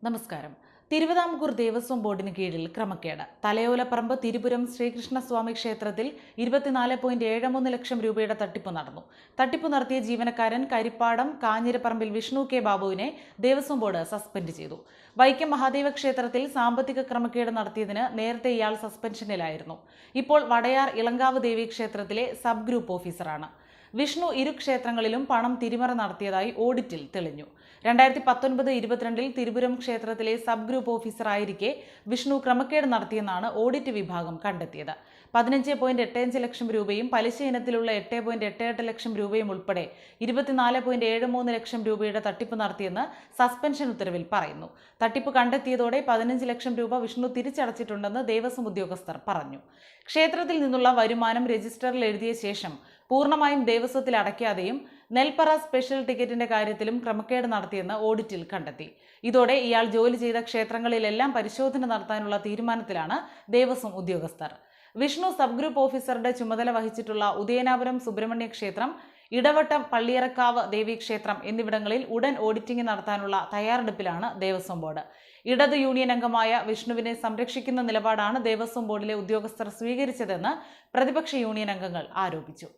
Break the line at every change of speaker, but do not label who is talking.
നമസ്കാരം. തിരുവിതാംകൂർ ദേവസ്വം ബോർഡിന് കീഴിൽ ക്രമക്കേട്. തലയോലപ്പറമ്പ് തിരുപുരം ശ്രീകൃഷ്ണസ്വാമി ക്ഷേത്രത്തിൽ 24.73 ലക്ഷം രൂപയുടെ തട്ടിപ്പ് നടന്നു. തട്ടിപ്പ് നടത്തിയ ജീവനക്കാരൻ കരിപ്പാടം കാഞ്ഞിരപ്പറമ്പിൽ വിഷ്ണു കെ ബാബുവിനെ ദേവസ്വം ബോർഡ് സസ്പെൻഡ് ചെയ്തു. വൈക്കം മഹാദേവ ക്ഷേത്രത്തിൽ സാമ്പത്തിക ക്രമക്കേട് നടത്തിയതിന് നേരത്തെ ഇയാൾ സസ്പെൻഷനിലായിരുന്നു. ഇപ്പോൾ വടയാർ ഇളങ്കാവ് ദേവി ക്ഷേത്രത്തിലെ സബ് ഗ്രൂപ്പ് ഓഫീസറാണ്. വിഷ്ണു ഇരു ക്ഷേത്രങ്ങളിലും പണം തിരിമറി നടത്തിയതായി ഓഡിറ്റിൽ തെളിഞ്ഞു. 2019-22 തിരുപുരം ക്ഷേത്രത്തിലെ സബ് ഗ്രൂപ്പ് ഓഫീസറായിരിക്കെ വിഷ്ണു ക്രമക്കേട് നടത്തിയെന്നാണ് ഓഡിറ്റ് വിഭാഗം കണ്ടെത്തിയത്. 15.85 ലക്ഷം രൂപയും പലിശ ഇനത്തിലുള്ള 8.88 ലക്ഷം രൂപയും ഉൾപ്പെടെ 24.73 ലക്ഷം രൂപയുടെ തട്ടിപ്പ് നടത്തിയെന്ന് സസ്പെൻഷൻ ഉത്തരവിൽ പറയുന്നു. തട്ടിപ്പ് കണ്ടെത്തിയതോടെ 15 ലക്ഷം രൂപ വിഷ്ണു തിരിച്ചടച്ചിട്ടുണ്ടെന്ന് ദേവസ്വം ഉദ്യോഗസ്ഥർ പറഞ്ഞു. ക്ഷേത്രത്തിൽ നിന്നുള്ള വരുമാനം രജിസ്റ്ററിൽ എഴുതിയ ശേഷം പൂർണ്ണമായും ദേവസ്വത്തിൽ അടയ്ക്കാതെയും നെൽപ്പറ സ്പെഷ്യൽ ടിക്കറ്റിന്റെ കാര്യത്തിലും ക്രമക്കേട് നടത്തിയെന്ന് ഓഡിറ്റിൽ കണ്ടെത്തി. ഇതോടെ ഇയാൾ ജോലി ചെയ്ത ക്ഷേത്രങ്ങളിലെല്ലാം പരിശോധന നടത്താനുള്ള തീരുമാനത്തിലാണ് ദേവസ്വം ഉദ്യോഗസ്ഥർ. വിഷ്ണു സബ് ഗ്രൂപ്പ് ഓഫീസറുടെ ചുമതല വഹിച്ചിട്ടുള്ള ഉദയനാപുരം സുബ്രഹ്മണ്യ ക്ഷേത്രം, ഇടവട്ടം പള്ളിയറക്കാവ് ദേവീക്ഷേത്രം എന്നിവിടങ്ങളിൽ ഉടൻ ഓഡിറ്റിംഗ് നടത്താനുള്ള തയ്യാറെടുപ്പിലാണ് ദേവസ്വം ബോർഡ്. ഇടത് യൂണിയൻ അംഗമായ വിഷ്ണുവിനെ സംരക്ഷിക്കുന്ന നിലപാടാണ് ദേവസ്വം ബോർഡിലെ ഉദ്യോഗസ്ഥർ സ്വീകരിച്ചതെന്ന് പ്രതിപക്ഷ യൂണിയൻ അംഗങ്ങൾ ആരോപിച്ചു.